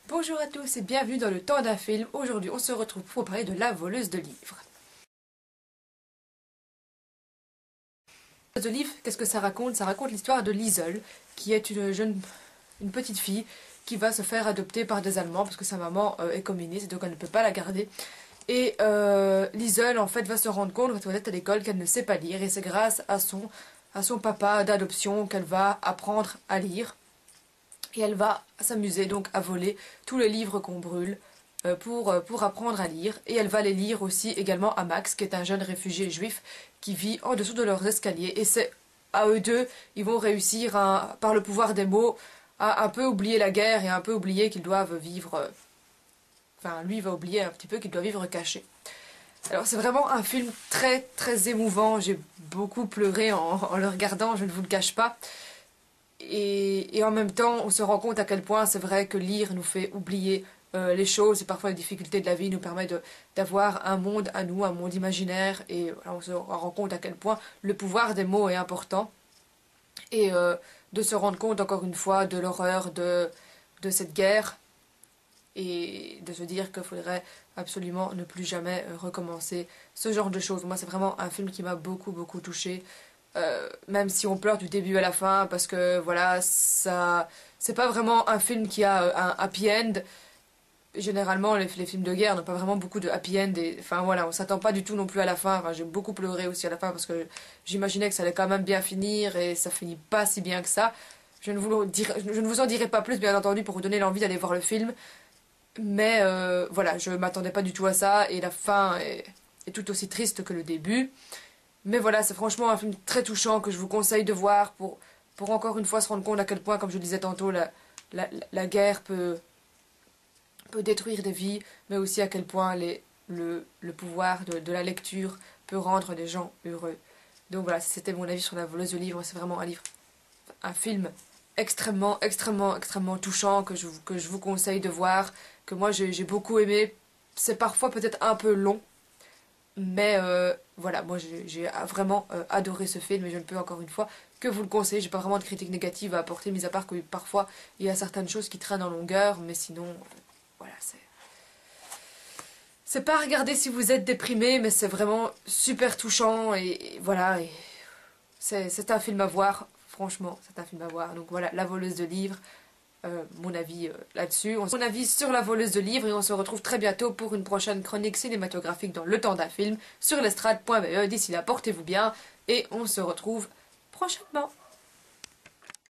Bonjour à tous et bienvenue dans le temps d'un film. Aujourd'hui on se retrouve pour parler de La voleuse de livres. La voleuse de livres, qu'est-ce que ça raconte? Ça raconte l'histoire de Liesel, qui est une petite fille qui va se faire adopter par des Allemands parce que sa maman est communiste, donc elle ne peut pas la garder. Et Liesel en fait va se rendre compte quand elle est à l'école qu'elle ne sait pas lire et c'est grâce à son papa d'adoption qu'elle va apprendre à lire. Et elle va s'amuser donc à voler tous les livres qu'on brûle pour apprendre à lire. Et elle va les lire aussi également à Max, qui est un jeune réfugié juif qui vit en dessous de leurs escaliers. Et c'est à eux deux, ils vont réussir, par le pouvoir des mots, à un peu oublier la guerre et un peu oublier qu'ils doivent vivre... Enfin, lui va oublier un petit peu qu'il doit vivre caché. Alors c'est vraiment un film très très émouvant. J'ai beaucoup pleuré en le regardant, je ne vous le cache pas. Et en même temps, on se rend compte à quel point c'est vrai que lire nous fait oublier les choses et parfois les difficultés de la vie nous permet d'avoir un monde à nous, un monde imaginaire. Et voilà, on se rend compte à quel point le pouvoir des mots est important. Et de se rendre compte encore une fois de l'horreur de cette guerre. Et de se dire qu'il faudrait absolument ne plus jamais recommencer ce genre de choses. Moi, c'est vraiment un film qui m'a beaucoup beaucoup touchée. Même si on pleure du début à la fin, parce que voilà, ça, c'est pas vraiment un film qui a un happy end. Généralement, les films de guerre n'ont pas vraiment beaucoup de happy end. Et, enfin voilà, on s'attend pas du tout non plus à la fin. Enfin, j'ai beaucoup pleuré aussi à la fin parce que j'imaginais que ça allait quand même bien finir et ça finit pas si bien que ça. Je ne vous en dirai pas plus, bien entendu, pour vous donner l'envie d'aller voir le film. Mais voilà, je m'attendais pas du tout à ça et la fin est tout aussi triste que le début. Mais voilà, c'est franchement un film très touchant que je vous conseille de voir pour encore une fois se rendre compte à quel point, comme je le disais tantôt, la guerre peut détruire des vies, mais aussi à quel point le pouvoir de la lecture peut rendre des gens heureux. Donc voilà, c'était mon avis sur La voleuse de livres. C'est vraiment un film extrêmement, extrêmement, extrêmement touchant que je vous conseille de voir, que moi j'ai beaucoup aimé. C'est parfois peut-être un peu long, mais voilà, moi j'ai vraiment adoré ce film et je ne peux encore une fois que vous le conseiller. J'ai pas vraiment de critiques négatives à apporter, mis à part que parfois il y a certaines choses qui traînent en longueur, mais sinon, voilà, c'est pas à regarder si vous êtes déprimé, mais c'est vraiment super touchant et voilà, et c'est un film à voir, franchement, c'est un film à voir. Donc voilà, La voleuse de livres. Mon avis là-dessus, mon avis sur La voleuse de livres et on se retrouve très bientôt pour une prochaine chronique cinématographique dans Le temps d'un film sur l'estrade.be. D'ici là, portez-vous bien et on se retrouve prochainement.